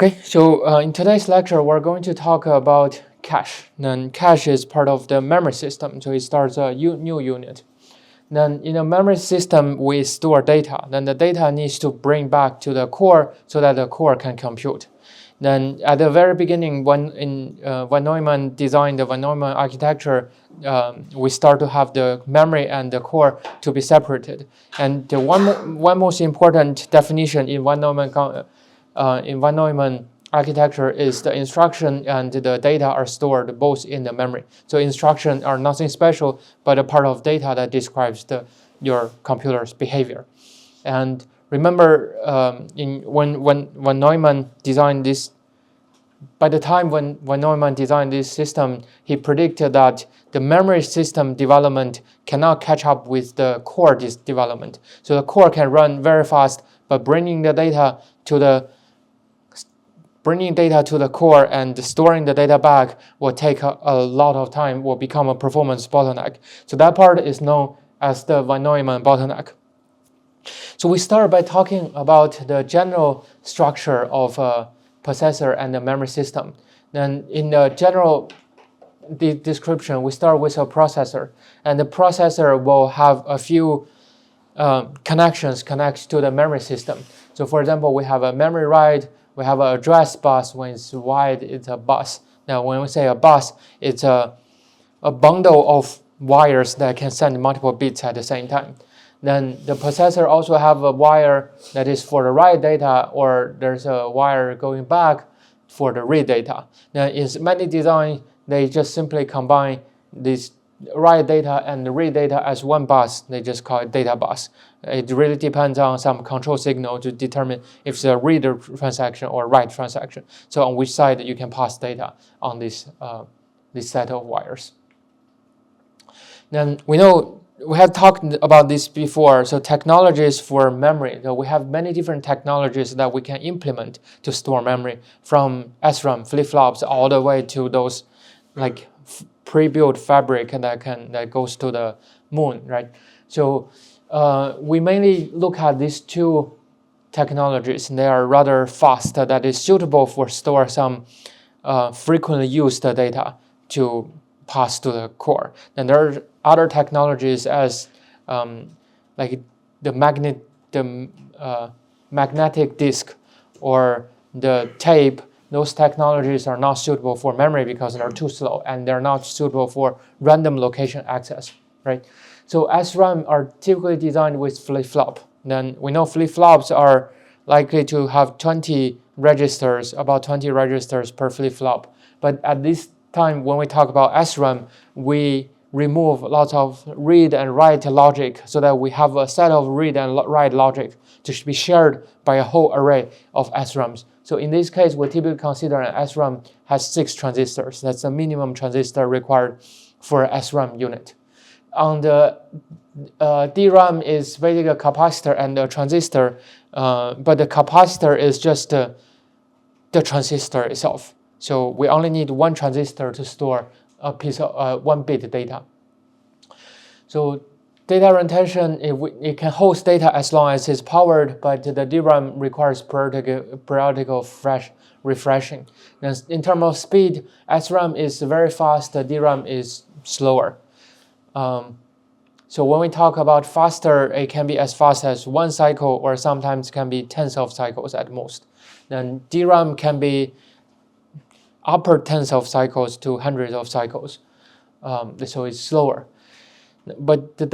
Okay, so in today's lecture, we're going to talk about cache. Then cache is part of the memory system, so it starts a new unit. Then in a memory system, we store data. Then the data needs to bring back to the core so that the core can compute. Then at the very beginning, when Neumann designed the von Neumann architecture, we start to have the memory and the core to be separated. And the one most important definition in von Neumann architecture is the instruction and the data are stored both in the memory. So instructions are nothing special, but a part of data that describes your computer's behavior. And remember, when Neumann designed this, by the time when Neumann designed this system, he predicted that the memory system development cannot catch up with the core development. So the core can run very fast, but bringing data to the core and storing the data back will take a lot of time, will become a performance bottleneck. So that part is known as the von Neumann bottleneck. So we start by talking about the general structure of a processor and the memory system. Then in the general description, we start with a processor, and the processor will have a few connections to the memory system. So for example, we have a memory write, we have an address bus. When it's wide, it's a bus. Now when we say a bus, it's a bundle of wires that can send multiple bits at the same time. Then the processor also have a wire that is for the write data, or there's a wire going back for the read data. Now in many designs, they just simply combine this write data and the read data as one bus. They just call it data bus. It really depends on some control signal to determine if it's a read transaction or write transaction. So on which side you can pass data on this set of wires. Then we know we have talked about this before. So technologies for memory. So we have many different technologies that we can implement to store memory, from SRAM flip-flops all the way to those like pre-built fabric that goes to the moon, right? So we mainly look at these two technologies, and they are rather fast. That is suitable for store some frequently used data to pass to the core. And there are other technologies as like the magnetic disk or the tape. Those technologies are not suitable for memory because they're too slow, and they're not suitable for random location access, right? So SRAM are typically designed with flip-flop. Then we know flip-flops are likely to have 20 registers, about 20 registers per flip-flop. But at this time, when we talk about SRAM, we remove lots of read and write logic so that we have a set of read and write logic to be shared by a whole array of SRAMs. So in this case, we typically consider an SRAM has 6 transistors. That's the minimum transistor required for an SRAM unit. On the DRAM is basically a capacitor and a transistor, but the capacitor is just the transistor itself. So we only need one transistor to store a piece of 1 bit data. So data retention, it can host data as long as it's powered, but the DRAM requires periodical refreshing. And in terms of speed, SRAM is very fast, the DRAM is slower. So when we talk about faster, it can be as fast as 1 cycle, or sometimes can be tens of cycles at most. Then DRAM can be upper tens of cycles to hundreds of cycles. So it's slower. But the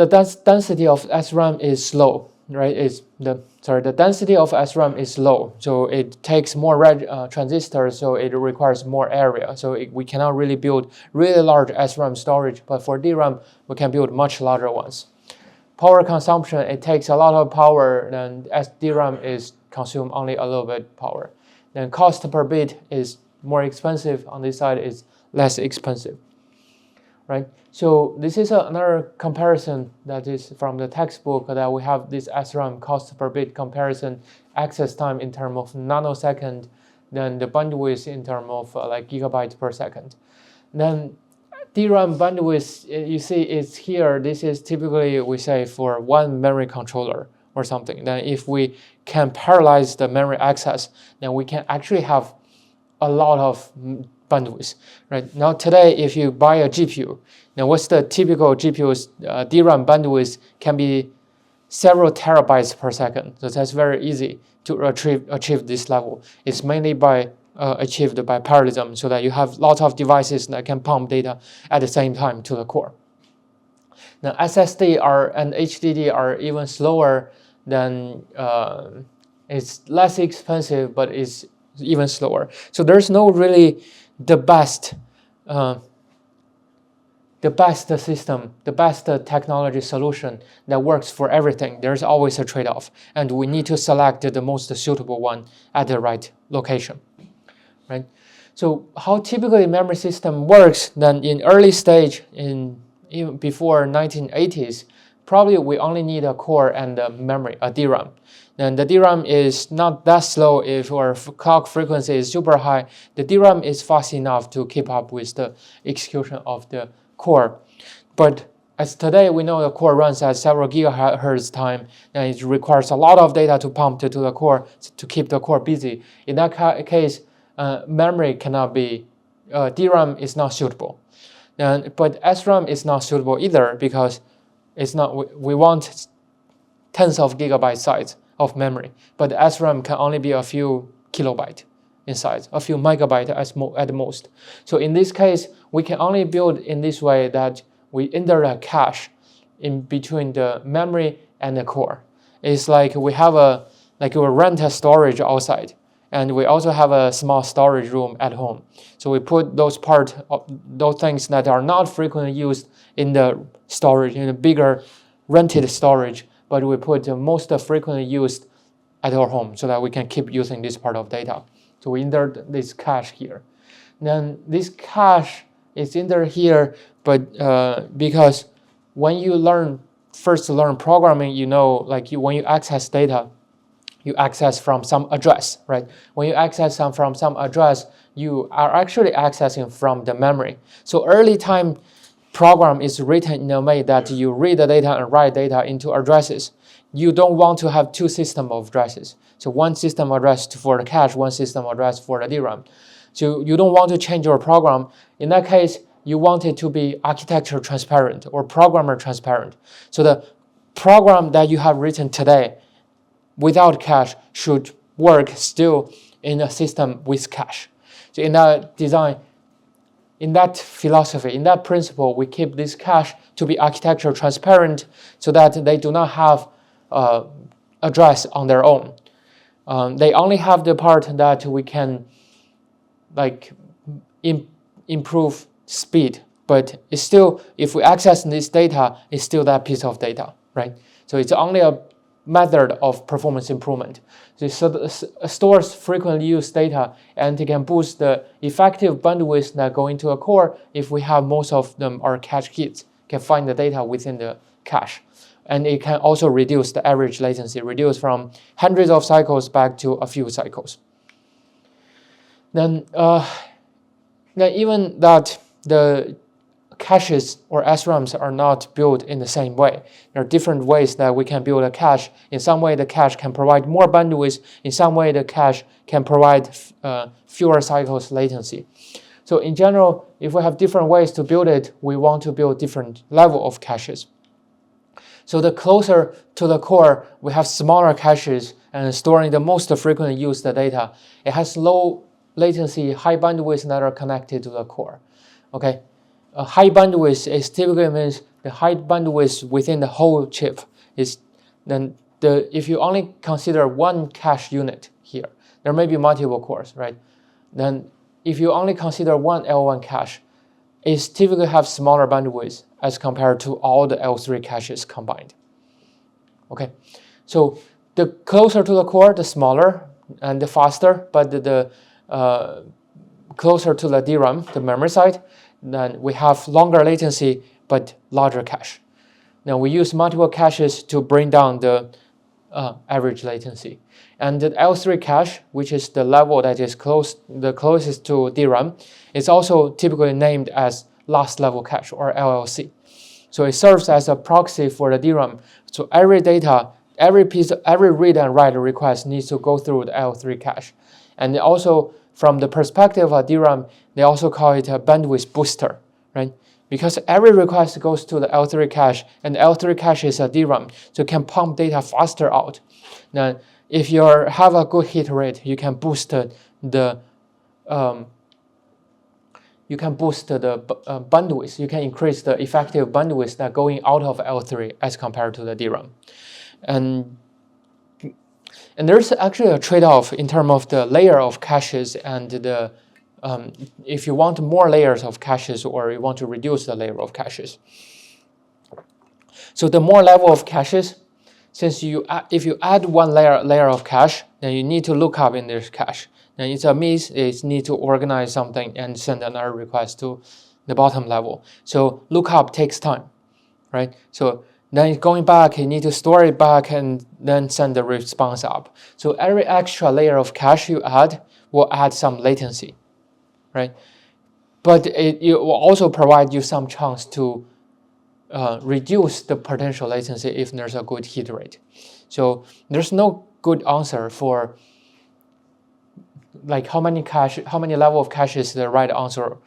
density of SRAM is slow, right? The density of SRAM is low, so it takes more transistors, so it requires more area. So we cannot really build really large SRAM storage, but for DRAM, we can build much larger ones. Power consumption, it takes a lot of power, and as DRAM is consume only a little bit power. Then cost per bit is more expensive. On this side, is less expensive. Right? So this is another comparison that is from the textbook, that we have this SRAM cost per bit comparison, access time in terms of nanosecond, then the bandwidth in terms of like gigabytes per second. Then DRAM bandwidth, you see it's here. This is typically, we say, for one memory controller or something. Then if we can parallelize the memory access, then we can actually have a lot of bandwidth, right? Now today, if you buy a GPU, now what's the typical GPU's DRAM bandwidth can be several terabytes per second. So that's very easy to achieve this level. It's mainly achieved by parallelism, so that you have lots of devices that can pump data at the same time to the core. Now SSD and HDD are even slower than, it's less expensive, but it's even slower. So there's no really the best system, the best technology solution that works for everything. There's always a trade-off, and we need to select the most suitable one at the right location, right? So how typically memory system works, then in early stage, even before 1980s, probably we only need a core and a memory, a DRAM. Then the DRAM is not that slow. If our clock frequency is super high, the DRAM is fast enough to keep up with the execution of the core. But as today we know the core runs at several gigahertz time, and it requires a lot of data to pump to the core to keep the core busy. In that case, memory cannot be, DRAM is not suitable. But SRAM is not suitable either, because it's not, we want tens of gigabyte size of memory, but SRAM can only be a few kilobyte in size, a few megabyte at most. So in this case, we can only build in this way that we enter a cache in between the memory and the core. It's like we have we rent a storage outside, and we also have a small storage room at home. So we put those things that are not frequently used in the storage, in the bigger rented storage, but we put the most frequently used at our home, so that we can keep using this part of data. So we insert this cache here. Then this cache is entered here, but because when you first learn programming, you know, when you access data, you access from some address, right? When you access from some address, you are actually accessing from the memory. So early time program is written in a way that you read the data and write data into addresses. You don't want to have two systems of addresses. So one system address for the cache, one system address for the DRAM. So you don't want to change your program. In that case, you want it to be architecture transparent or programmer transparent. So the program that you have written today without cache should work still in a system with cache. So in that design, in that philosophy, in that principle, we keep this cache to be architecture transparent, so that they do not have address on their own. They only have the part that we can improve speed, but it's still, if we access this data, it's still that piece of data, right? So it's only a method of performance improvement. So it stores frequently used data, and it can boost the effective bandwidth that go into a core if we have most of them are cache hits, can find the data within the cache. And it can also reduce the average latency, reduce from hundreds of cycles back to a few cycles. Then even that the caches or SRAMs are not built in the same way. There are different ways that we can build a cache. In some way, the cache can provide more bandwidth. In some way, the cache can provide fewer cycles latency. So in general, if we have different ways to build it, we want to build different level of caches. So the closer to the core, we have smaller caches and storing the most frequently used data. It has low latency, high bandwidth that are connected to the core. Okay. A high bandwidth is typically means the high bandwidth within the whole chip is then if you only consider one cache unit here, there may be multiple cores, right? Then if you only consider one L1 cache, it typically have smaller bandwidth as compared to all the L3 caches combined. Okay, so the closer to the core, the smaller and the faster, but the closer to the DRAM, the memory side, then we have longer latency but larger cache. Now we use multiple caches to bring down the average latency. And the L3 cache, which is the level that is the closest to DRAM, is also typically named as last level cache or LLC. So it serves as a proxy for the DRAM. So every data, every read and write request needs to go through the L3 cache. And also from the perspective of DRAM, they also call it a bandwidth booster, right? Because every request goes to the L3 cache, and L3 cache is a DRAM, so it can pump data faster out. Now, if you have a good hit rate, you can boost the bandwidth. You can increase the effective bandwidth that going out of L3 as compared to the DRAM. And there's actually a trade-off in terms of the layer of caches and the if you want more layers of caches or you want to reduce the layer of caches. So the more level of caches, since if you add one layer of cache, then you need to look up in this cache. And it's a miss, it needs to organize something and send another request to the bottom level. So lookup takes time, right? So then going back, you need to store it back and then send the response up. So every extra layer of cache you add will add some latency, right? But it will also provide you some chance to reduce the potential latency if there's a good hit rate. So there's no good answer for like how many level of cache is the right answer.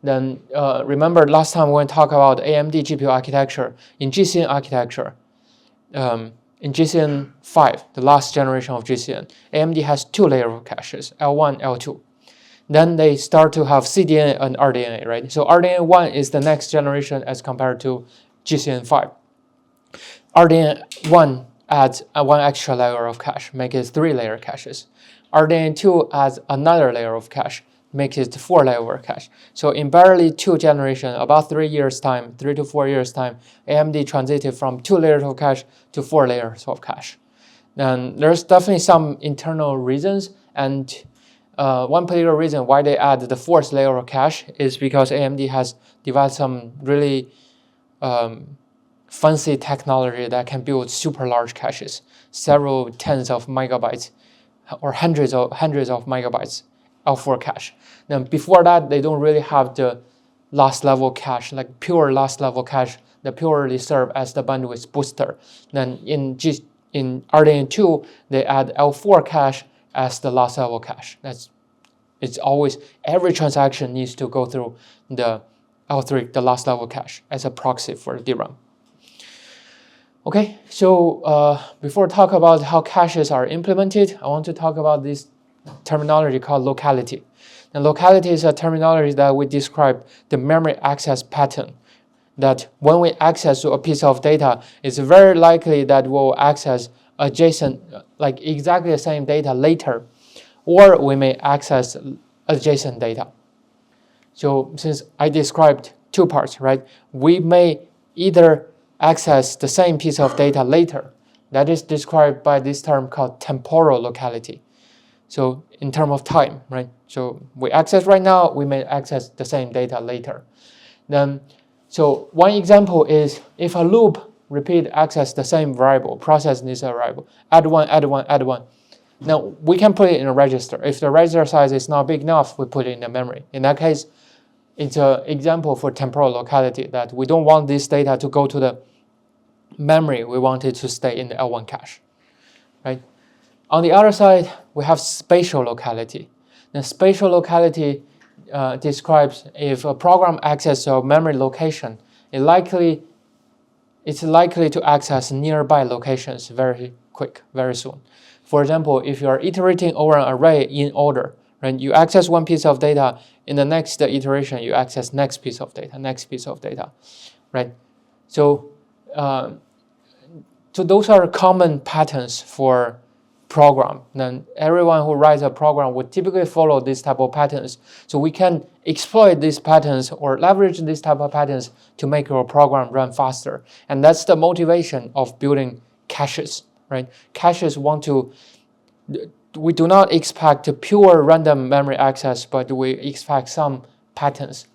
Then remember last time when we talked about AMD GPU architecture, in GCN architecture, in GCN 5, the last generation of GCN, AMD has 2 layers of caches, L1, L2. Then they start to have CDNA and RDNA, right? So RDNA 1 is the next generation as compared to GCN 5. RDNA 1 adds one extra layer of cache, make it 3-layer caches. RDNA 2 adds another layer of cache, make it 4-layer cache. So in barely 2 generations, about 3 to 4 years time, AMD transited from 2 layers of cache to 4 layers of cache. And there's definitely some internal reasons, and one particular reason why they add the 4th layer of cache is because AMD has developed some really fancy technology that can build super large caches, several tens of megabytes or hundreds of megabytes L4 cache. Then before that, they don't really have the last level cache, like pure last level cache that purely serve as the bandwidth booster. Then in RDNA 2, they add L4 cache as the last level cache. It's always, every transaction needs to go through the L3, the last level cache, as a proxy for the DRAM. Okay, so before talk about how caches are implemented, I want to talk about this terminology called locality. And locality is a terminology that we describe the memory access pattern. That when we access a piece of data, it's very likely that we'll access adjacent, like exactly the same data later, or we may access adjacent data. So since I described 2 parts, right, we may either access the same piece of data later. That is described by this term called temporal locality. So in terms of time, right? So we access right now, we may access the same data later. Then, so one example is if a loop repeat access the same variable, process this variable, add one, add one, add one. Now we can put it in a register. If the register size is not big enough, we put it in the memory. In that case, it's an example for temporal locality that we don't want this data to go to the memory. We want it to stay in the L1 cache, right? On the other side, we have spatial locality. The spatial locality describes if a program accesses a memory location, it's likely to access nearby locations very quick, very soon. For example, if you are iterating over an array in order, right, you access one piece of data, in the next iteration you access next piece of data, right? So, so those are common patterns for program. Then everyone who writes a program would typically follow this type of patterns. So we can exploit these patterns or leverage this type of patterns to make your program run faster. And that's the motivation of building caches, right? Caches we do not expect pure random memory access, but we expect some patterns.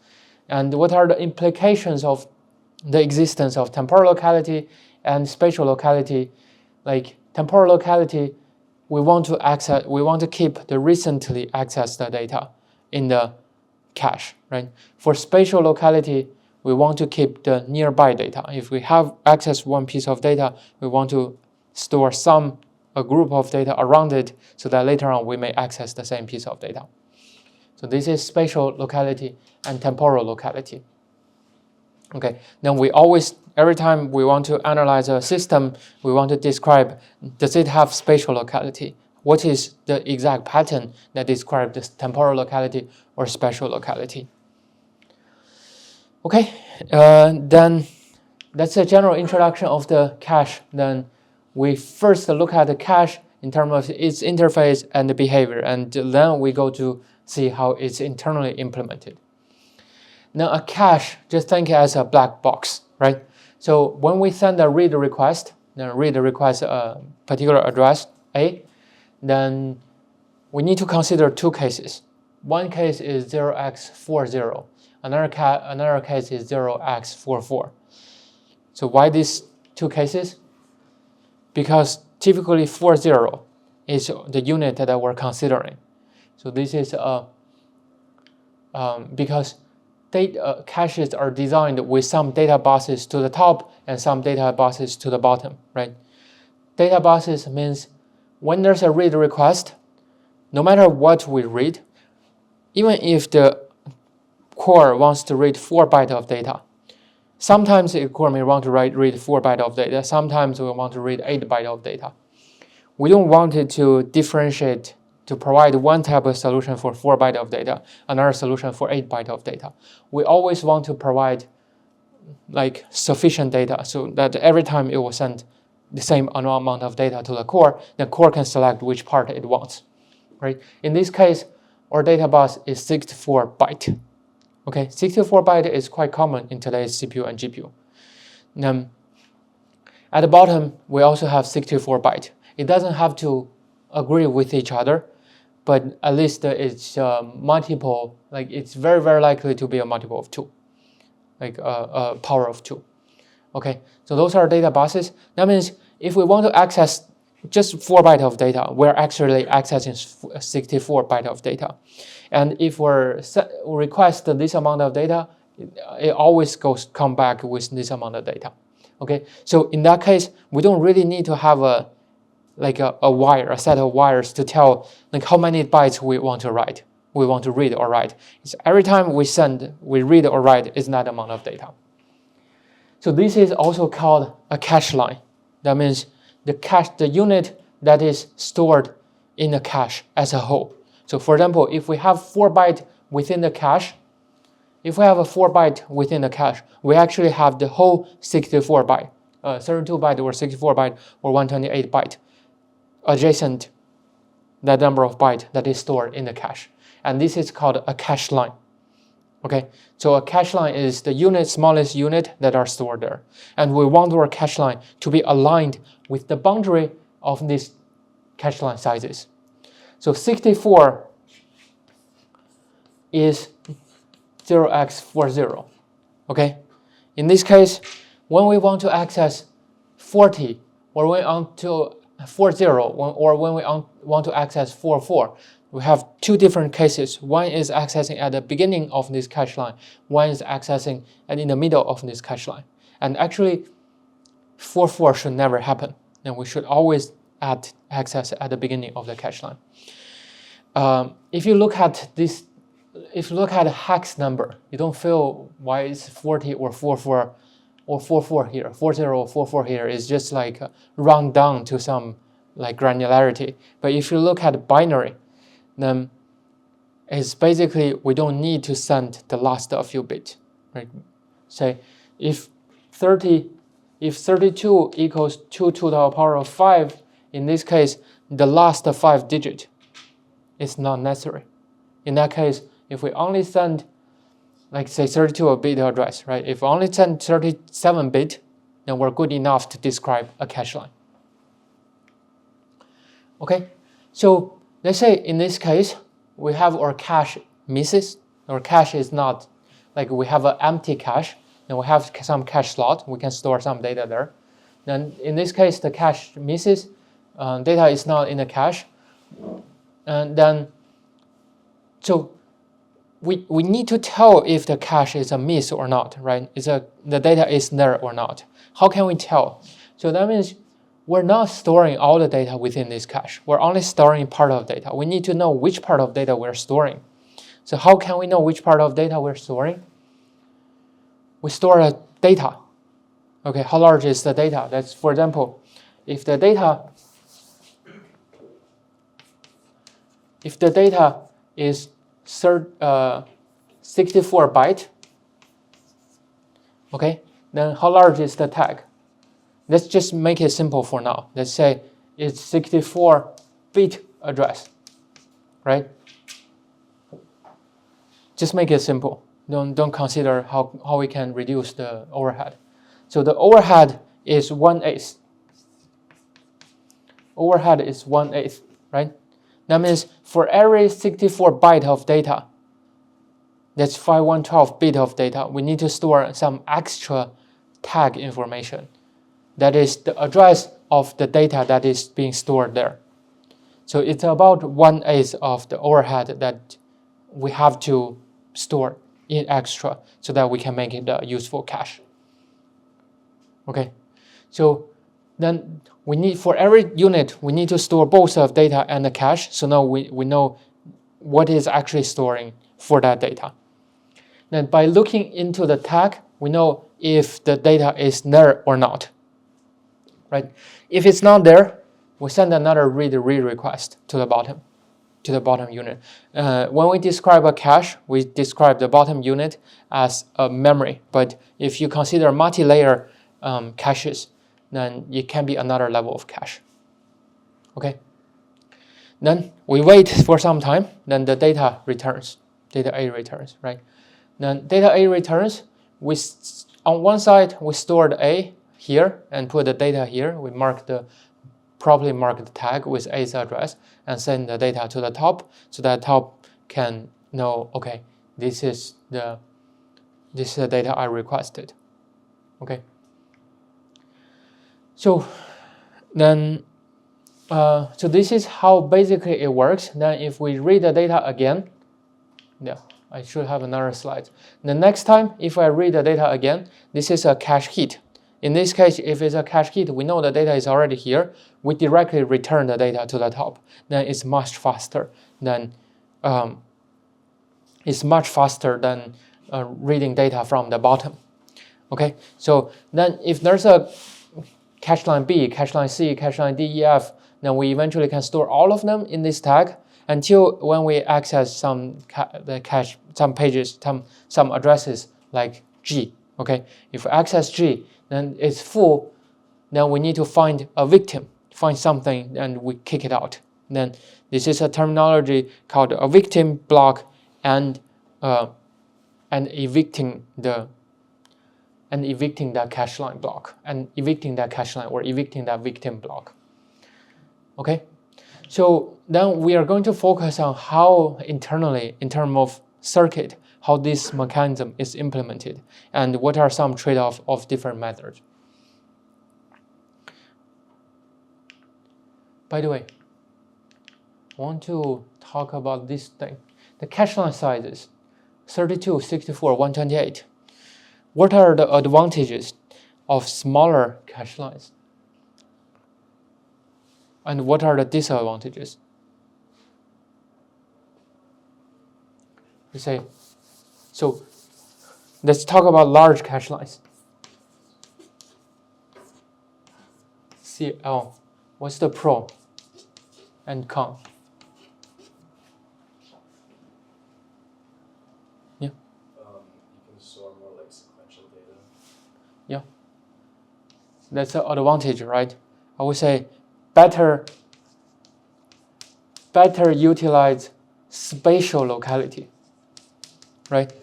And what are the implications of the existence of temporal locality and spatial locality? Like temporal locality, we want to keep the recently accessed data in the cache, right? For spatial locality, we want to keep the nearby data. If we have access one piece of data, we want to store a group of data around it so that later on we may access the same piece of data. So this is spatial locality and temporal locality. Okay, then we always, every time we want to analyze a system, we want to describe, does it have spatial locality? What is the exact pattern that describes this temporal locality or spatial locality? Okay, then that's a general introduction of the cache. Then we first look at the cache in terms of its interface and the behavior, and then we go to see how it's internally implemented. Now a cache, just think as a black box, right? So when we send a read request, then read request a particular address A, then we need to consider two cases. One case is 0x40, another case is 0x44. So why these two cases? Because typically 40 is the unit that we're considering. So this is because caches are designed with some data buses to the top and some data buses to the bottom, right? Data buses means when there's a read request, no matter what we read, even if the core wants to read 4 bytes of data, sometimes the core may want to read 4 bytes of data, sometimes we want to read 8 bytes of data. We don't want it to differentiate, to provide one type of solution for 4 bytes of data, another solution for 8 bytes of data. We always want to provide like sufficient data so that every time it will send the same amount of data to the core can select which part it wants, right? In this case, our data bus is 64 byte. Okay, 64 byte is quite common in today's CPU and GPU. At the bottom, we also have 64 byte. It doesn't have to agree with each other, but at least it's multiple, like it's very, very likely to be a multiple of 2, like a power of 2. Okay, so those are data buses. That means if we want to access just 4 bytes of data, we're actually accessing 64 bytes of data. And if we request this amount of data, it always come back with this amount of data. Okay, so in that case, we don't really need to have a set of wires to tell like how many bytes we want to read or write. It's every time we read or write is that amount of data. So this is also called a cache line. That means the unit that is stored in the cache as a whole. So for example, if we have 4 bytes within the cache, we actually have the whole 64 byte, 32 byte or 64 byte or 128 byte adjacent that number of byte that is stored in the cache. And this is called a cache line. Okay, so a cache line is the smallest unit that are stored there. And we want our cache line to be aligned with the boundary of these cache line sizes. So 64 is 0x40. Okay, in this case, when we want to access 40, or when we want to 40, or when we want to access 44, we have two different cases. One is accessing at the beginning of this cache line. One is accessing in the middle of this cache line. And actually, 44 should never happen. And we should always add access at the beginning of the cache line. If you look at a hex number, you don't feel why it's 40 or 44 or 44 here. 40 or 44 here is just like round down to some like granularity. But if you look at binary, then it's basically we don't need to send the last of few bits. Right? Say if 32 equals 2 to the power of 5, in this case, the last 5 digit is not necessary. In that case, if we only send, like say 32 bit address, right? If we only send 37 bit, then we're good enough to describe a cache line. Okay, so let's say in this case, we have our cache misses. Our cache is not, like we have an empty cache, and we have some cache slot. We can store some data there. Then in this case, the cache misses. Data is not in the cache. And then, so we need to tell if the cache is a miss or not, right? The data is there or not. How can we tell? So that means we're not storing all the data within this cache. We're only storing part of data. We need to know which part of data we're storing. So how can we know which part of data we're storing? We store a data. Okay, how large is the data? That's, for example, if the data is 64 byte, okay, then how large is the tag? Let's just make it simple for now. Let's say it's 64-bit address, right? Just make it simple. Don't consider how we can reduce the overhead. So the overhead is 1/8. Overhead is 1/8, right? That means for every 64 byte of data, that's 5112 bit of data, we need to store some extra tag information. That is the address of the data that is being stored there. So it's about 1/8 of the overhead that we have to store in extra so that we can make it a useful cache. Okay, so then we need, for every unit, we need to store both the data and the cache. So now we know what is actually storing for that data. Then by looking into the tag, we know if the data is there or not. Right? If it's not there, we send another read request to the bottom unit. When we describe a cache, we describe the bottom unit as a memory. But if you consider multi-layer caches, then it can be another level of cache. Okay. Then we wait for some time. Then the data returns. Data A returns. Right. Then data A returns. On one side we store the A here and put the data here. We properly mark the tag with A's address and send the data to the top, so that top can know, okay, this is the data I requested. Okay. So then, so this is how basically it works. Then if we read the data again, yeah, I should have another slide. The next time, if I read the data again, this is a cache hit. In this case, if it's a cache hit, we know the data is already here. We directly return the data to the top. Then it's much faster than reading data from the bottom. Okay, so then if there's a cache line B, cache line C, cache line D, E, F, then we eventually can store all of them in this tag until when we access some pages, some addresses like G. Okay, if we access G, then it's full. Then we need to find a victim, find something, and we kick it out. Then this is a terminology called a victim block and evicting that cache line block, and evicting that cache line or evicting that victim block. Okay, so then we are going to focus on how internally, in terms of circuit, how this mechanism is implemented, and what are some trade-offs of different methods. By the way, I want to talk about this thing. The cache line sizes, 32, 64, 128. What are the advantages of smaller cache lines? And what are the disadvantages? You say, so let's talk about large cache lines. CL, what's the pro and con? Yeah. You can store more like sequential data. Yeah. That's an advantage, right? I would say better utilize spatial locality, right?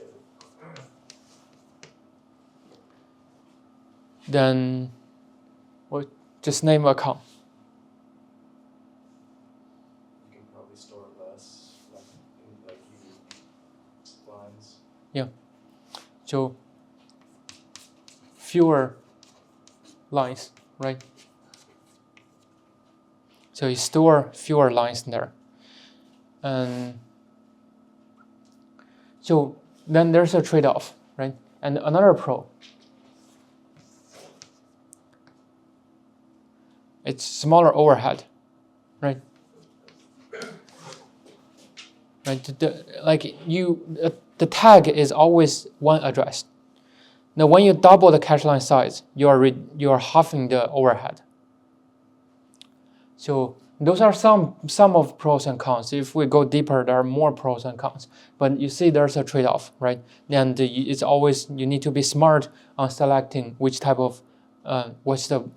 Then we'll just name a con. You can probably store less, like unique lines. Yeah. So fewer lines, right? So you store fewer lines there. And so then there's a trade-off, right? And another pro, it's smaller overhead, right? right? The tag is always one address. Now, when you double the cache line size, you are halving the overhead. So those are some of pros and cons. If we go deeper, there are more pros and cons. But you see, there's a trade-off, right? And it's always you need to be smart on selecting which type of what's the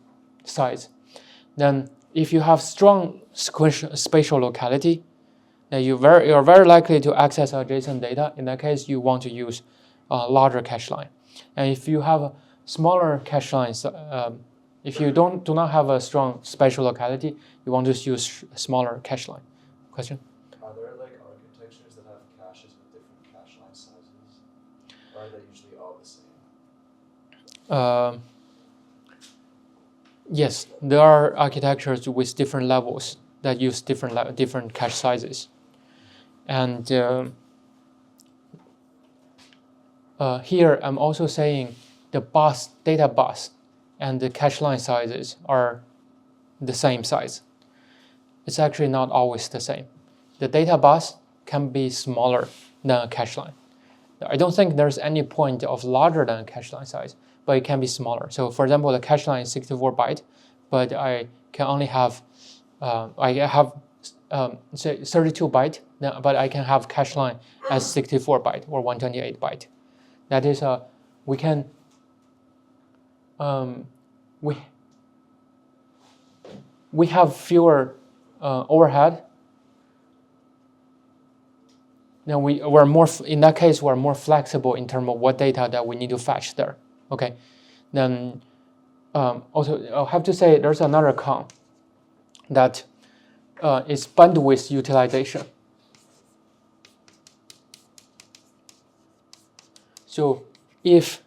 size. Then, if you have strong spatial locality, then you're very likely to access adjacent data. In that case, you want to use a larger cache line. And if you have a smaller cache lines, if you do not have a strong spatial locality, you want to use a smaller cache line. Question? Are there like architectures that have caches with different cache line sizes? Or are they usually all the same? Yes, there are architectures with different levels that use different cache sizes. And here I'm also saying the data bus and the cache line sizes are the same size. It's actually not always the same. The data bus can be smaller than a cache line. I don't think there's any point of larger than a cache line size, but it can be smaller. So for example, the cache line is 64 byte, but I can only have, say 32 byte, but I can have cache line as 64 byte or 128 byte. That is, we have fewer overhead. Then we're more, in that case, we're more flexible in terms of what data that we need to fetch there. Okay, then also I'll have to say there's another con that is bandwidth utilization. So if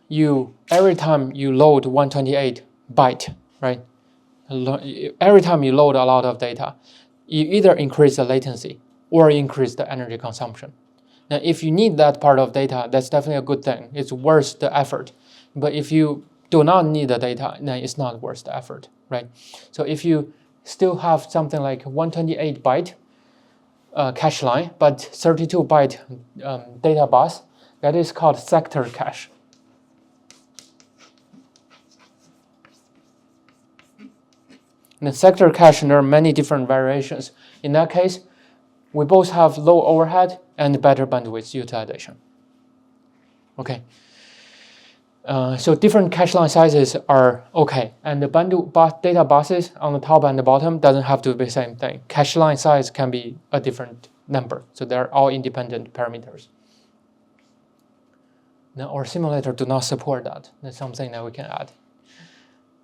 every time you load 128 byte, right? Every time you load a lot of data, you either increase the latency or increase the energy consumption. Now, if you need that part of data, that's definitely a good thing. It's worth the effort. But if you do not need the data, then it's not worth the effort, right? So if you still have something like 128 byte cache line, but 32 byte data bus, that is called sector cache. In the sector cache, there are many different variations. In that case, we both have low overhead and better bandwidth utilization. Okay. So different cache line sizes are okay, and the data buses on the top and the bottom doesn't have to be the same thing. Cache line size can be a different number, so they're all independent parameters. Now, our simulator do not support that. That's something that we can add.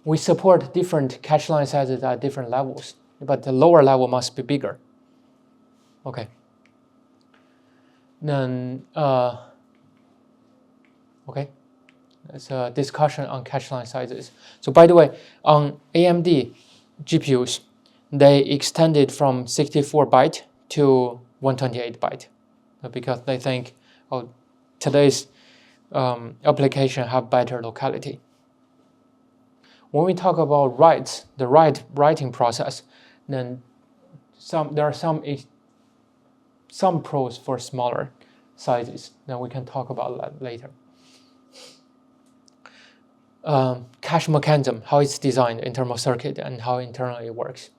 We support different cache line sizes at different levels, but the lower level must be bigger. Okay. Then, okay. It's a discussion on cache line sizes. So by the way, on AMD GPUs, they extended from 64 byte to 128 byte because they think, oh, today's application have better locality. When we talk about writes, the writing process, then there are some pros for smaller sizes. Then we can talk about that later. Cache mechanism, how it's designed in terms of circuit and how internally it works.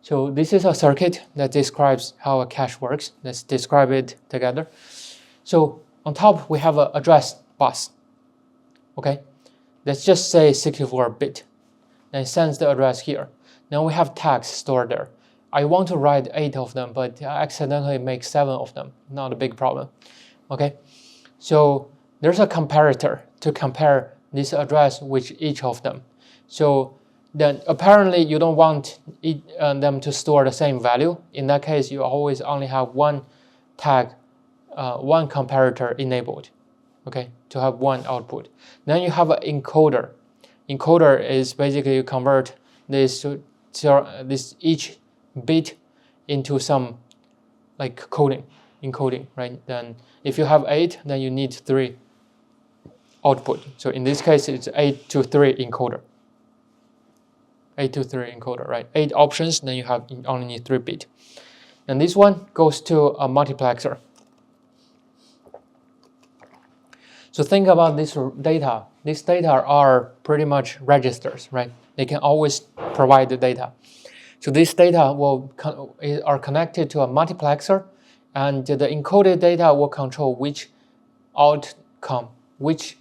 So this is a circuit that describes how a cache works. Let's describe it together. So on top, we have an address bus. Okay, let's just say 64-bit. Then it sends the address here. Now we have tags stored there. I want to write 8 of them, but I accidentally make 7 of them. Not a big problem. Okay, so there's a comparator to compare this address with each of them. So then apparently you don't want them to store the same value. In that case, you always only have one tag, one comparator enabled, okay, to have one output. Then you have an encoder. Encoder is basically you convert this each bit into some like encoding, right? Then if you have 8, then you need 3 output. So in this case, it's 8 to 3 encoder. 8 to 3 encoder, right? 8 options, then you only need 3 bit. And this one goes to a multiplexer. So think about this data. These data are pretty much registers, right? They can always provide the data. So these data are connected to a multiplexer, and the encoded data will control which outcome, which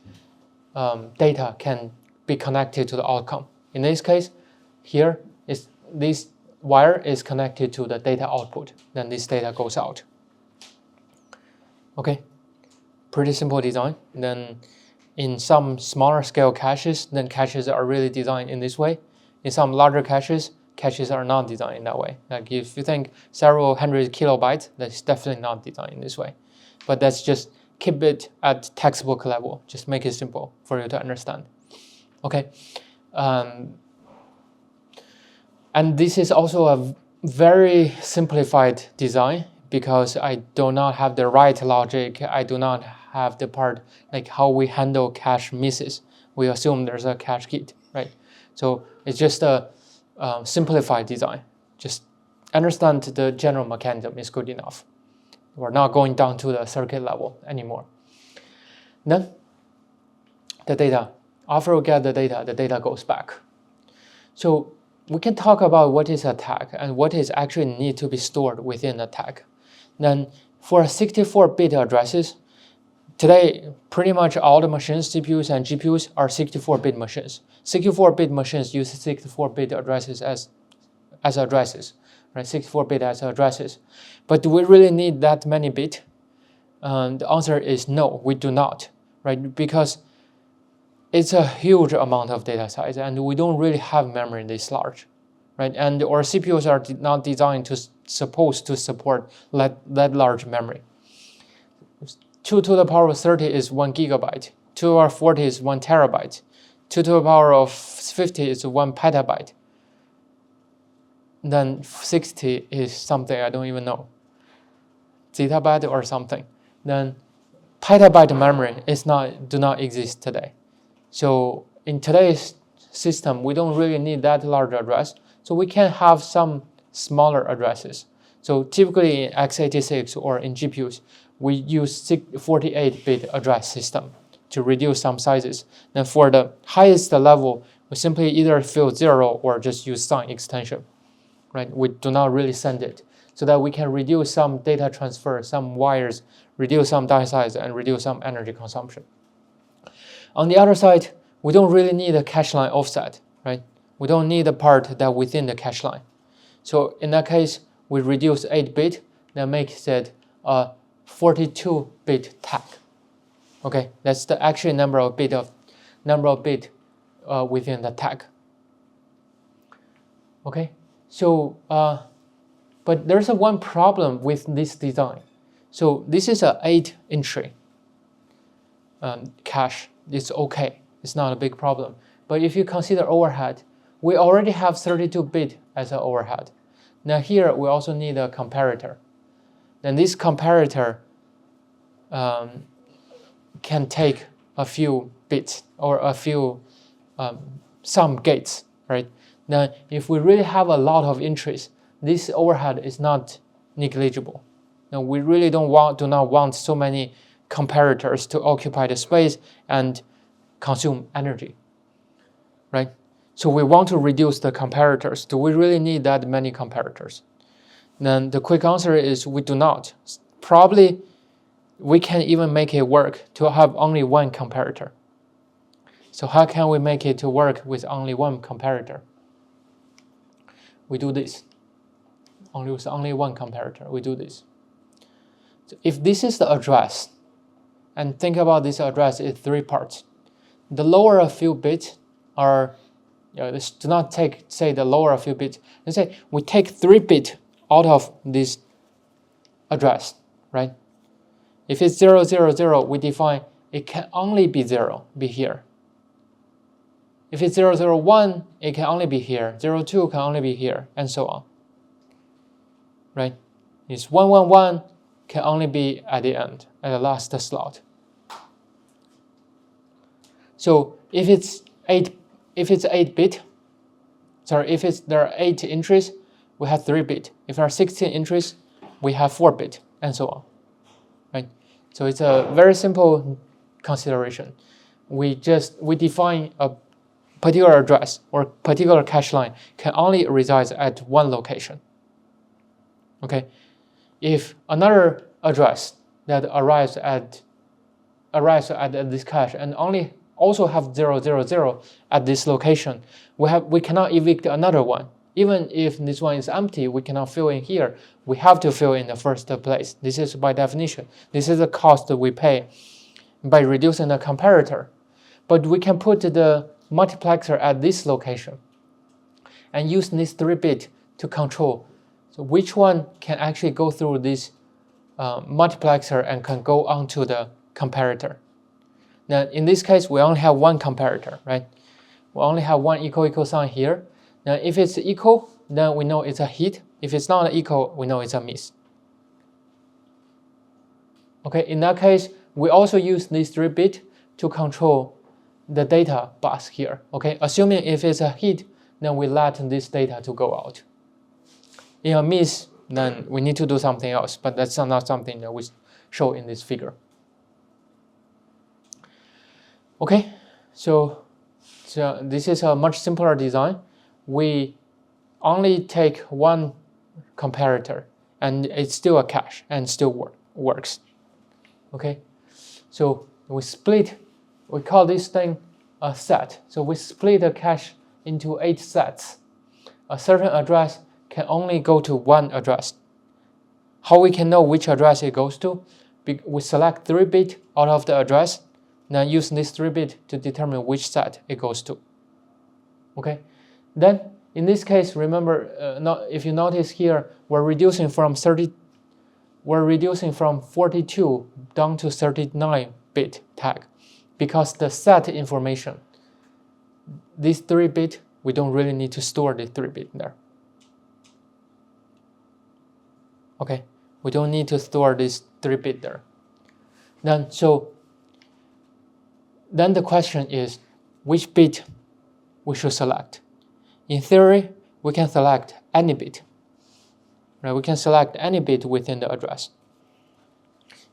data can be connected to the outcome. In this case, here is this wire is connected to the data output. Then this data goes out. Okay, pretty simple design. Then in some smaller scale caches, then caches are really designed in this way. In some larger caches are not designed in that way. Like if you think several hundred kilobytes, that's definitely not designed in this way. But that's just keep it at textbook level. Just make it simple for you to understand. Okay. And this is also a very simplified design because I do not have the right logic. I do not have the part like how we handle cache misses. We assume there's a cache hit, right? So it's just a simplified design. Just understand the general mechanism is good enough. We're not going down to the circuit level anymore. Then the data. After we get the data goes back. So we can talk about what is a tag and what is actually need to be stored within a tag. Then for 64-bit addresses, today pretty much all the machines, CPUs and GPUs are 64-bit machines. 64-bit machines use 64-bit addresses as addresses, right? 64-bit as addresses. But do we really need that many bits? The answer is no, we do not, right? Because it's a huge amount of data size, and we don't really have memory this large, right? And our CPUs are not designed supposed to support that large memory. 2 to the power of 30 is 1 gigabyte. 2 to the power of 40 is 1 terabyte. 2 to the power of 50 is 1 petabyte. Then 60 is something I don't even know, zettabyte or something. Then petabyte memory do not exist today. So in today's system, we don't really need that large address. So we can have some smaller addresses. So typically in x86 or in GPUs, we use 48-bit address system to reduce some sizes. Then for the highest level, we simply either fill 0 or just use sign extension, right? We do not really send it, so that we can reduce some data transfer, some wires, reduce some die size, and reduce some energy consumption. On the other side, we don't really need a cache line offset, right? We don't need a part that within the cache line. So in that case, we reduce 8-bit, that makes it a 42-bit tag. Okay, that's the actual number of bit within the tag. Okay, so but there's one problem with this design. So this is a 8-entry cache. It's okay. It's not a big problem. But if you consider overhead, we already have 32-bit as an overhead. Now here we also need a comparator. Then this comparator can take a few bits or a few some gates, right? Now if we really have a lot of entries, this overhead is not negligible. Now we really do not want so many comparators to occupy the space and consume energy, right? So we want to reduce the comparators. Do we really need that many comparators? Then the quick answer is we do not. Probably we can even make it work to have only one comparator. So how can we make it to work with only one comparator? We do this. With only one comparator, we do this. So if this is the address, and think about this address in 3 parts. The lower a few bits are, do not take, say, the lower a few bits. Let's say we take 3 bits out of this address, right? If it's 0, 0, 0, we define it can only be 0, be here. If it's 0, 0, 1, it can only be here. 0, 2 can only be here, and so on, right? It's 1, 1, 1 can only be at the end, at the last slot. So if it's 8-bit, sorry, there are 8 entries, we have 3 bits. If there are 16 entries, we have 4 bit, and so on, right? So it's a very simple consideration. We define a particular address or particular cache line can only reside at one location. Okay, if another address that arrives at this cache and also have 000 at this location, we cannot evict another one. Even if this one is empty, we cannot fill in here. We have to fill in the first place. This is by definition. This is the cost that we pay by reducing the comparator. But we can put the multiplexer at this location and use this 3-bit to control. So which one can actually go through this multiplexer and can go onto the comparator. Now in this case, we only have one comparator, right? We only have one equal sign here. Now if it's equal, then we know it's a hit. If it's not equal, we know it's a miss. Okay, in that case, we also use this 3-bit to control the data bus here. Okay, assuming if it's a hit, then we let this data to go out. In a miss, then we need to do something else, but that's not something that we show in this figure. Okay, so this is a much simpler design. We only take one comparator, and it's still a cache and still works. Okay, so we call this thing a set. So we split the cache into 8 sets. A certain address can only go to one address. How we can know which address it goes to? We select 3-bit out of the address, then use this 3-bit to determine which set it goes to. Okay, then in this case, remember, if you notice here, we're reducing from 42 down to 39-bit tag, because the set information, this 3-bit, we don't really need to store the 3-bit there. Okay, we don't need to store this 3-bit there. Then the question is, which bit we should select? In theory, we can select any bit. Right? We can select any bit within the address.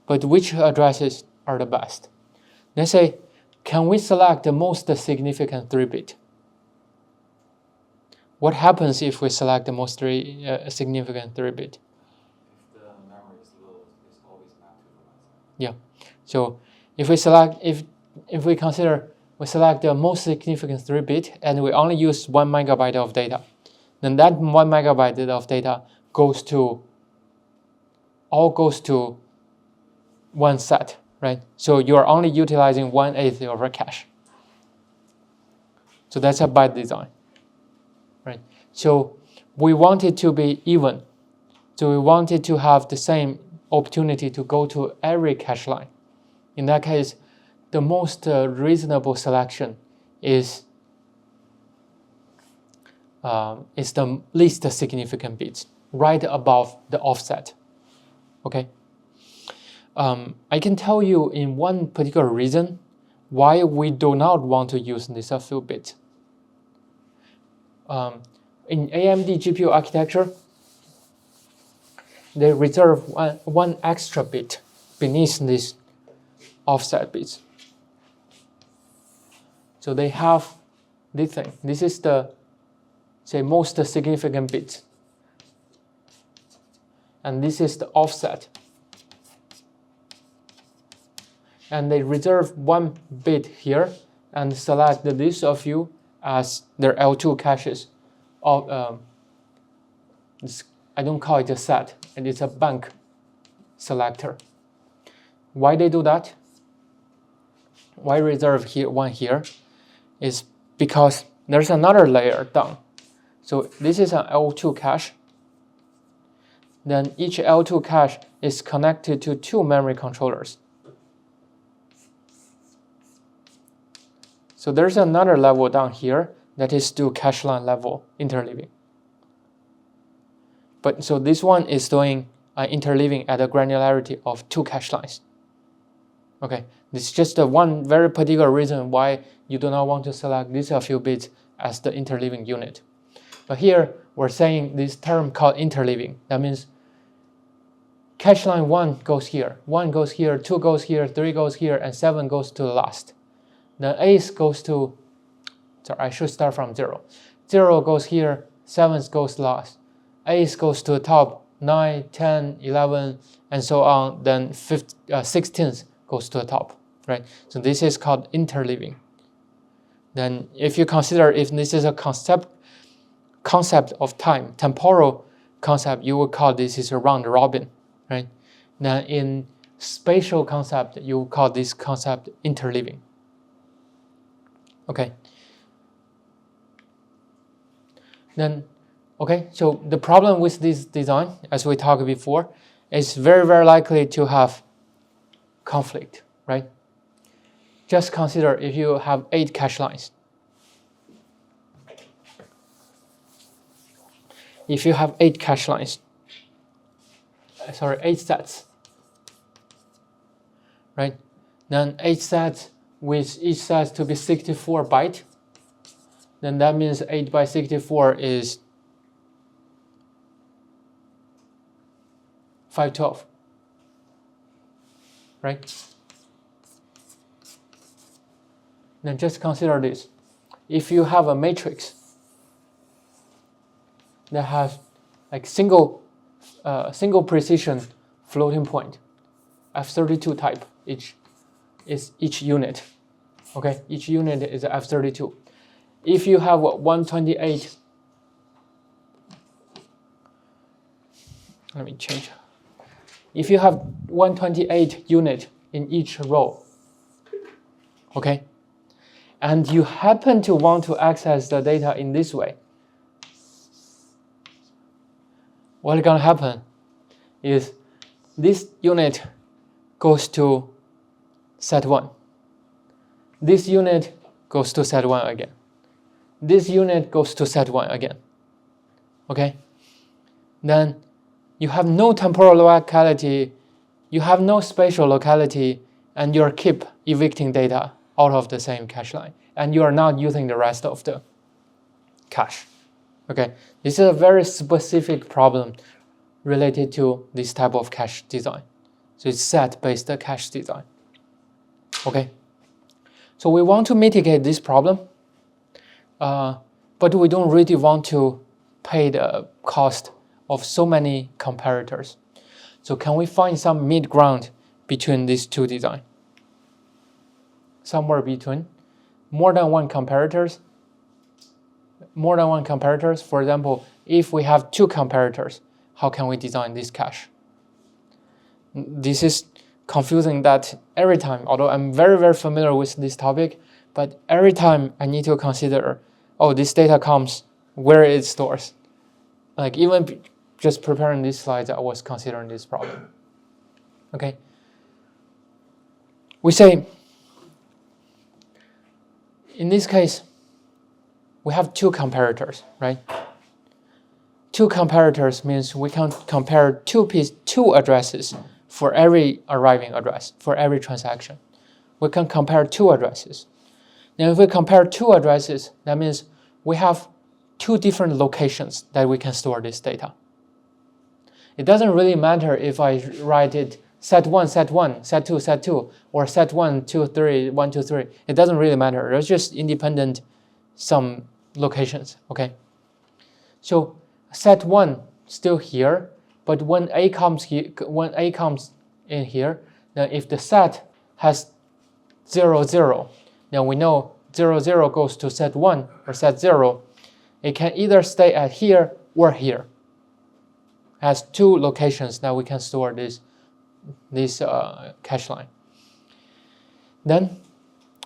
But which addresses are the best? Let's say, can we select the most significant 3-bit? What happens if we select the most significant 3-bit? If the memory is low, it's always mapped to the right side. Yeah. So if we consider we select the most significant 3-bit and we only use 1 megabyte of data, then that 1 megabyte of data goes to one set, right? So you are only utilizing 1/8 of a cache. So that's a bad design, right? So we want it to be even. So we wanted to have the same opportunity to go to every cache line. In that case, the most reasonable selection is the least significant bits, right above the offset. Okay. I can tell you in one particular reason why we do not want to use this few bits. In AMD GPU architecture, they reserve one extra bit beneath these offset bits. So they have this thing. This is the, say, most significant bit. And this is the offset. And they reserve one bit here and select this of you as their L2 caches. I don't call it a set, and it's a bank selector. Why they do that? Why reserve one here? Is because there's another layer down. So this is an L2 cache. Then each L2 cache is connected to 2 memory controllers. So there's another level down here that is still cache line level interleaving. But so this one is doing interleaving at a granularity of 2 cache lines. Okay, this is just one very particular reason why you do not want to select these few bits as the interleaving unit. But here we're saying this term called interleaving. That means cache line 1 goes here, 1 goes here, 2 goes here, 3 goes here, and 7 goes to the last. Then 8 goes to, sorry, I should start from 0. 0 goes here, 7 goes last, 8 goes to the top, 9, 10, 11, and so on, then 16th goes to the top, right? So this is called interleaving. Then if you consider if this is a concept of time, temporal concept, you would call this is a round robin, right? Then in spatial concept, you would call this concept interleaving. Okay. Then, okay, so the problem with this design, as we talked before, is very, very likely to have conflict, right? Just consider if you have 8 cache lines. If you have 8 cache lines, 8 sets, right? Then 8 sets with each set to be 64 byte, then that means 8 by 64 is 512, right? Then just consider this. If you have a matrix that has like single precision floating point, F32 type, each unit. Okay, each unit is F32. If you have 128, let me change. If you have 128 unit in each row, okay, and you happen to want to access the data in this way, what's gonna happen is this unit goes to set 1. This unit goes to set 1 again. This unit goes to set 1 again. Okay? Then you have no temporal locality, you have no spatial locality, and you keep evicting data out of the same cache line. And you are not using the rest of the cache. Okay? This is a very specific problem related to this type of cache design. So it's set-based cache design. Okay? So we want to mitigate this problem, but we don't really want to pay the cost of so many comparators. So can we find some mid ground between these two designs? Somewhere between more than one comparators. For example, if we have 2 comparators, how can we design this cache? This is confusing that every time, although I'm very, very familiar with this topic, but every time I need to consider, oh, this data comes, where it stores. Like even just preparing these slides, I was considering this problem. Okay. We say, in this case, we have 2 comparators, right? 2 comparators means we can compare 2 addresses for every arriving address, for every transaction. We can compare 2 addresses. Now if we compare 2 addresses, that means we have 2 different locations that we can store this data. It doesn't really matter if I write it set 1, set 1, set 2, set 2, or set 1, 2, 3, 1, 2, 3. It doesn't really matter. It's just independent some locations, okay? So set 1 still here, but when A comes in here, then if the set has 0, 0, then we know 0, 0 goes to set 1 or set 0. It can either stay at here or here. It has 2 locations that we can store this cache line. Then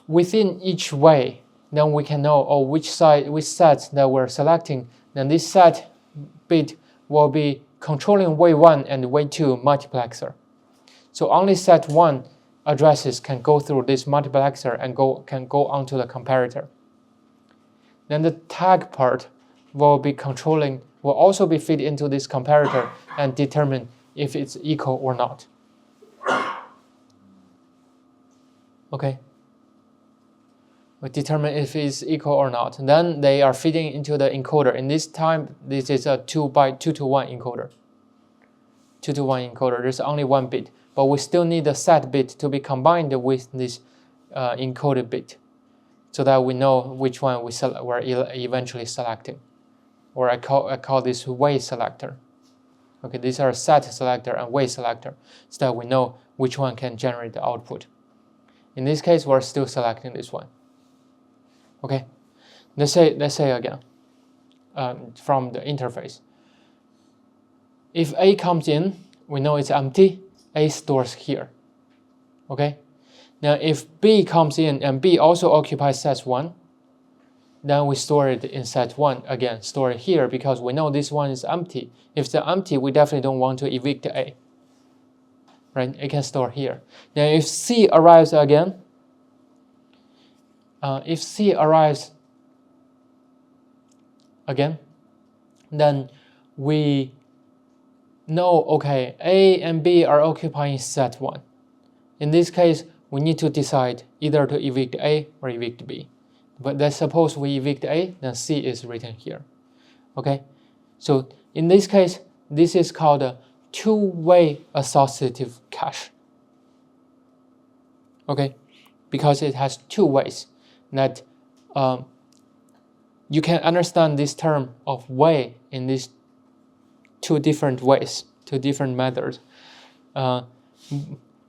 within each way, then we can know which set that we're selecting. Then this set bit will be controlling way 1 and way 2 multiplexer. So only set 1 addresses can go through this multiplexer and can go onto the comparator. Then the tag part will also be fed into this comparator and determine if it's equal or not. Okay. We determine if it's equal or not. Then they are feeding into the encoder. In this time, this is a 2 by 2 to 1 encoder. 2-to-1 encoder. There's only one bit, but we still need the set bit to be combined with this encoded bit, so that we know which one we're eventually selecting. Or I call this way selector. Okay, these are set selector and way selector, so that we know which one can generate the output. In this case, we're still selecting this one. Okay, let's say again from the interface. If A comes in, we know it's empty. A stores here. Okay. Now, if B comes in and B also occupies set 1, then we store it in set 1 again. Store it here because we know this one is empty. If it's empty, we definitely don't want to evict A. Right? It can store here. Now, if C arrives again, then we know, okay, A and B are occupying set 1. In this case, we need to decide either to evict A or evict B. But let's suppose we evict A, then C is written here. Okay, so in this case, this is called a two-way associative cache. Okay, because it has two ways. That you can understand this term of way in these two different ways, two different methods.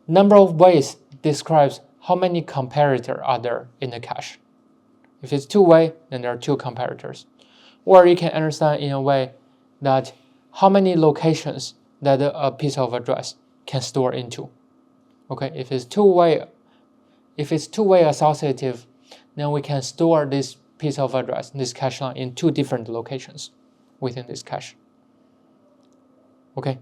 Number of ways describes how many comparators are there in the cache. If it's two-way, then there are two comparators. Or you can understand in a way that how many locations that a piece of address can store into. Okay, if it's two-way associative, then we can store this piece of address, this cache line, in two different locations within this cache. Okay,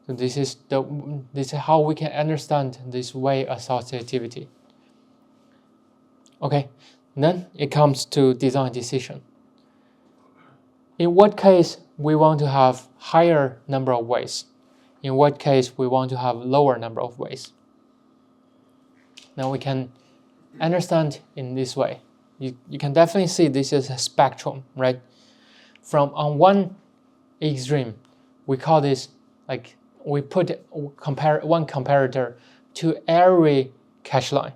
so this is how we can understand this way associativity. Okay, then it comes to design decision. In what case we want to have higher number of ways? In what case we want to have lower number of ways? Now we can understand in this way. You can definitely see this is a spectrum, right? From on one extreme, we call this, like, we put one comparator to every cache line.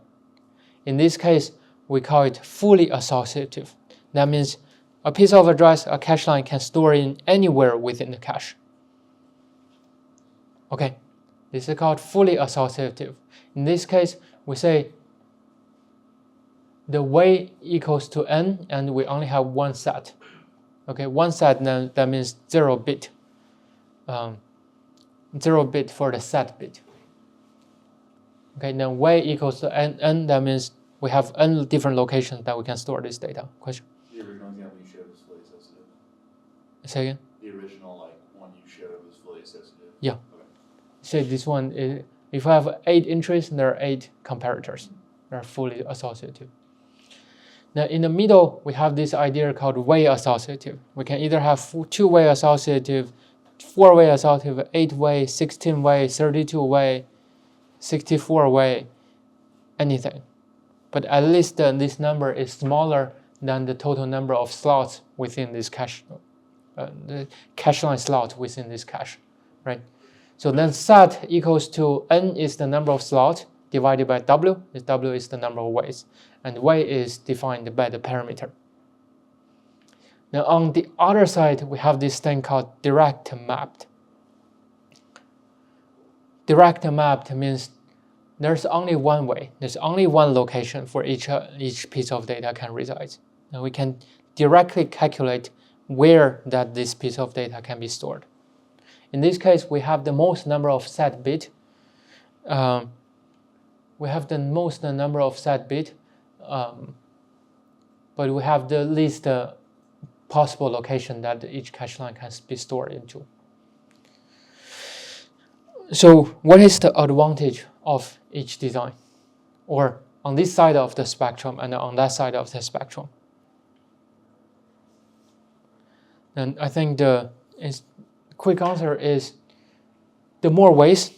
In this case, we call it fully associative. That means a piece of address, a cache line, can store in anywhere within the cache. Okay, this is called fully associative. In this case, we say the way equals to n, and we only have one set. Okay, one set, then that means 0 bit. 0 bit for the set bit. Okay, then way equals to n, that means we have n different locations that we can store this data. Question? The original example you showed was fully associative. Say again? The original one you showed was fully associative. Yeah. Okay. Say this one is, if I have 8 entries, there are 8 comparators. They're fully associative. Now in the middle, we have this idea called way associative. We can either have two-way associative, 4-way associative, 8-way, 16-way, 32-way, 64-way, anything. But at least this number is smaller than the total number of slots within this cache, the cache line slot within this cache, right? So then set equals to n is the number of slots divided by w. This w is the number of ways, and way is defined by the parameter. Now on the other side, we have this thing called direct mapped. Direct mapped means there's only one way. There's only one location for each piece of data can reside. And we can directly calculate where that this piece of data can be stored. In this case, we have the most number of set bit. But we have the least possible location that each cache line can be stored into. So what is the advantage of each design? Or on this side of the spectrum and on that side of the spectrum? And I think the quick answer is the more ways,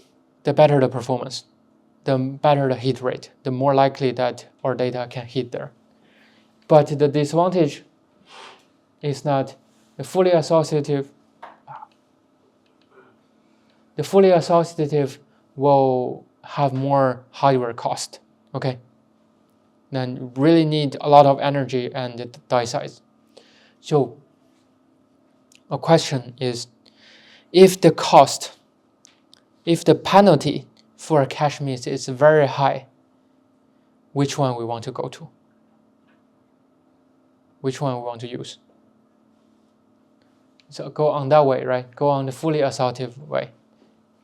the better the performance, the better the hit rate, the more likely that our data can hit there. But the disadvantage is that the fully associative the fully associative will have more hardware cost. Okay, then really need a lot of energy and die size. So a question is, if the penalty for a cache miss is very high, which one we want to go to? Which one we want to use? So go on that way, right? Go on the fully associative way.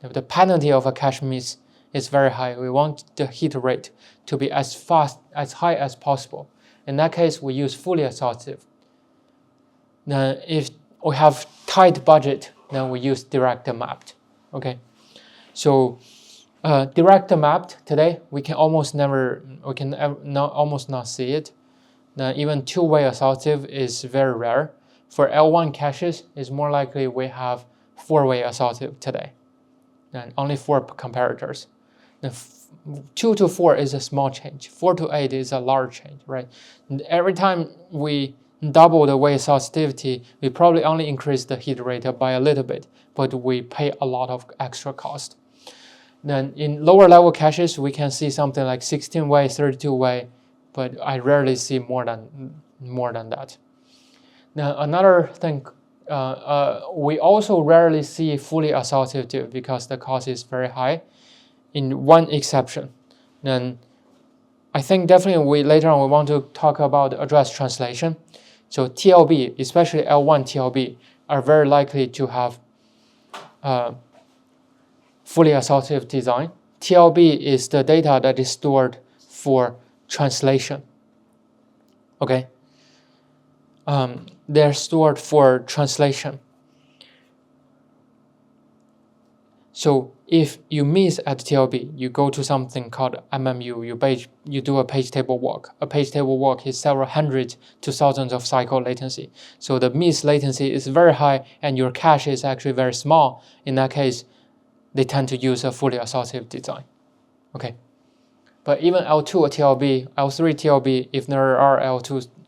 If the penalty of a cache miss is very high, we want the hit rate to be as high as possible. In that case, we use fully associative. Then if we have tight budget, then we use direct mapped. Okay, so direct mapped today we can almost not see it. Then even two-way associative is very rare. For L1 caches, it's more likely we have four-way associative today, and only 4 comparators. Then 2 to 4 is a small change. 4 to 8 is a large change, right? And every time we double the way-associativity, we probably only increase the hit rate by a little bit, but we pay a lot of extra cost. Then in lower level caches, we can see something like 16-way, 32-way, but I rarely see more than that. Now another thing, we also rarely see fully associative because the cost is very high. In one exception, then I think definitely later on we want to talk about address translation. So TLB, especially L1 TLB, are very likely to have fully associative design. TLB is the data that is stored for translation. Okay, they're stored for translation. So if you miss at TLB, you go to something called MMU, you do a page table walk. A page table walk is several hundreds to thousands of cycle latency. So the miss latency is very high and your cache is actually very small. In that case, they tend to use a fully associative design. Okay, but even L2 TLB, L3 TLB, if there are L3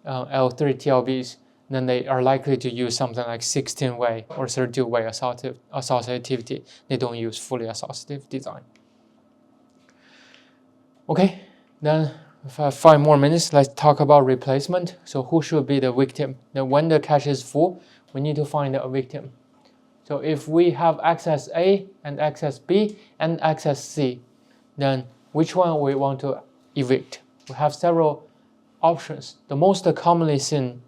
TLBs, then they are likely to use something like 16-way or 32-way associativity. They don't use fully associative design. Okay, then 5 more minutes, let's talk about replacement. So who should be the victim? Then when the cache is full, we need to find a victim. So if we have access A and access B and access C, then which one we want to evict? We have several options. The most commonly seen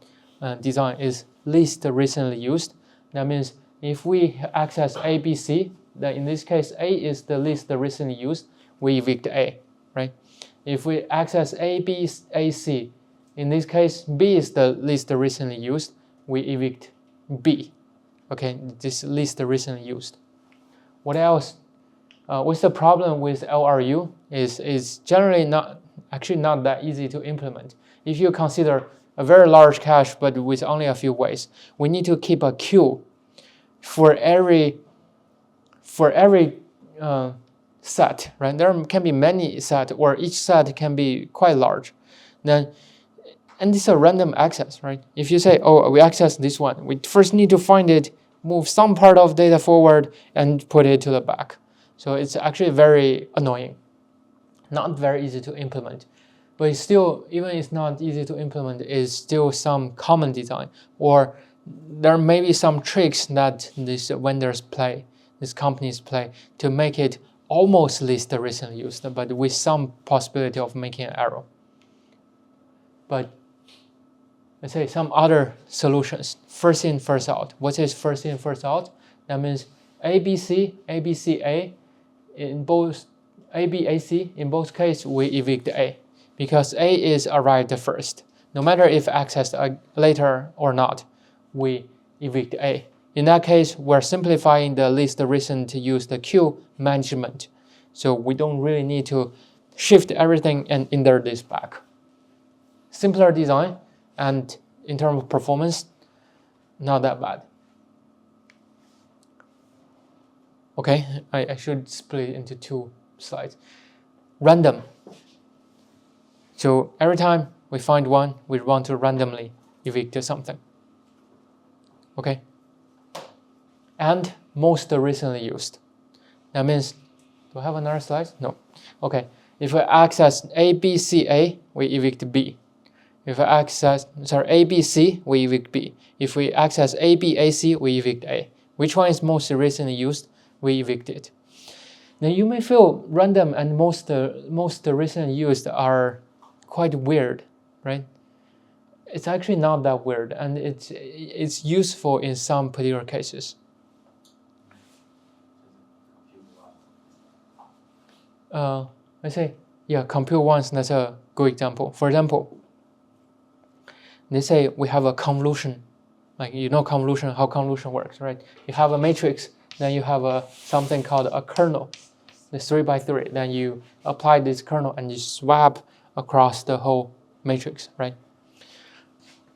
design is least recently used. That means if we access A, B, C, then in this case A is the least recently used, we evict A, right? If we access A, B, A, C, in this case B is the least recently used, we evict B. Okay, this least recently used. What else? What's the problem with LRU is generally not that easy to implement. If you consider a very large cache but with only a few ways, we need to keep a queue for every set, right? There can be many sets, or each set can be quite large. And it's a random access, right? If you say, oh, we access this one, we first need to find it, move some part of data forward, and put it to the back. So it's actually very annoying, not very easy to implement. But it's still, even if it's not easy to implement, it's still some common design. Or there may be some tricks that these vendors play, these companies play, to make it almost least recently used, but with some possibility of making an error. But let's say some other solutions, first in, first out. What is first in, first out? That means ABC, ABCA, in both ABAC, in both cases we evict A, because A is arrived first. No matter if accessed later or not, we evict A. In that case, we're simplifying the least recent use the queue management. So we don't really need to shift everything and insert this back. Simpler design, and in terms of performance, not that bad. Okay, I should split it into 2 slides. Random. So every time we find one, we want to randomly evict something. Okay. And most recently used. That means, do I have another slide? No. Okay. If we access A, B, C, A, we evict B. If we access, A, B, C, we evict B. If we access A, B, A, C, we evict A. Which one is most recently used? We evict it. Now you may feel random and most recently used are quite weird, right? It's actually not that weird, and it's useful in some particular cases. I say, yeah, compute once, that's a good example. For example, they say we have a convolution, like you know convolution, how convolution works, right? You have a matrix, then you have something called a kernel, the 3x3. Then you apply this kernel and you swap across the whole matrix, right?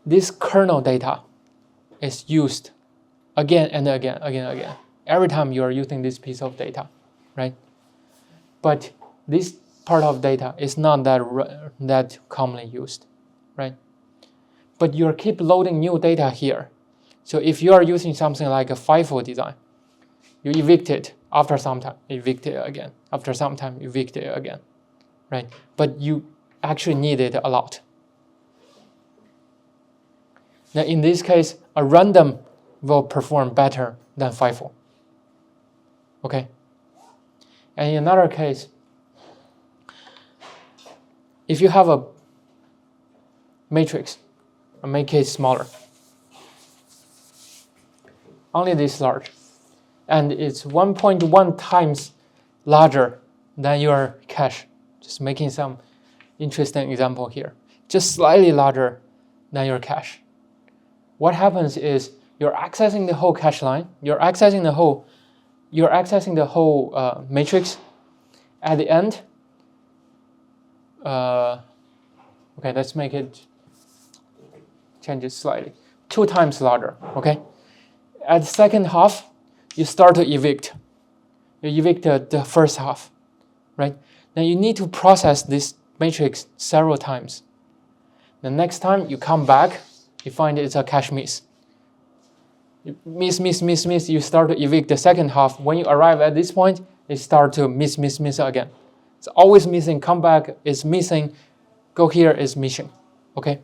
This kernel data is used again and again. Every time you are using this piece of data, right? But this part of data is not that commonly used, right? But you keep loading new data here. So if you are using something like a FIFO design, you evict it after some time, evict it again. After some time, evict it again, right? But you actually need it a lot. Now in this case, a random will perform better than FIFO, okay? And in another case, if you have a matrix, I'll make it smaller, only this large, and it's 1.1 times larger than your cache. Just making some interesting example here. Just slightly larger than your cache. What happens is you're accessing the whole cache line, you're accessing the whole matrix. At the end, okay, let's make it, change it slightly, 2 times larger, okay? At the second half, you start to evict. You evict the first half, right? Now you need to process this matrix several times. The next time you come back, you find it's a cache miss. You miss, you start to evict the second half. When you arrive at this point, it start to miss again. It's always missing, come back, it's missing, go here, it's missing, okay?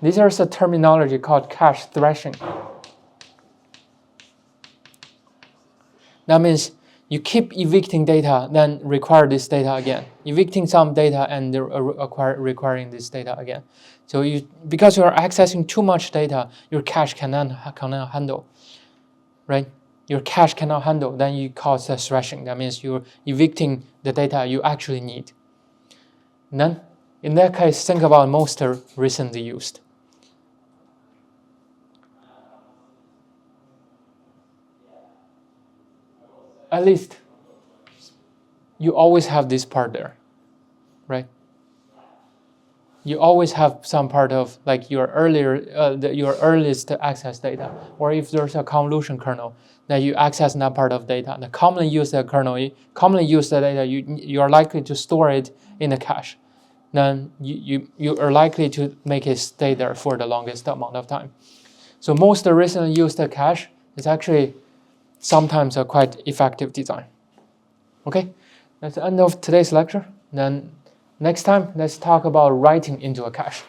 These are some terminology called cache thrashing. That means you keep evicting data, then require this data again. Evicting some data and requiring this data again. So because you are accessing too much data, your cache cannot handle, right? Your cache cannot handle, then you cause a thrashing. That means you're evicting the data you actually need. And then, in that case, think about most recently used. At least, you always have this part there, right? You always have some part of like your earliest access data, or if there's a convolution kernel, that you access that part of data. The commonly used kernel, commonly used data, you are likely to store it in the cache. Then you are likely to make it stay there for the longest amount of time. So most recently used cache is actually sometimes a quite effective design. Okay, that's the end of today's lecture. Then next time, let's talk about writing into a cache.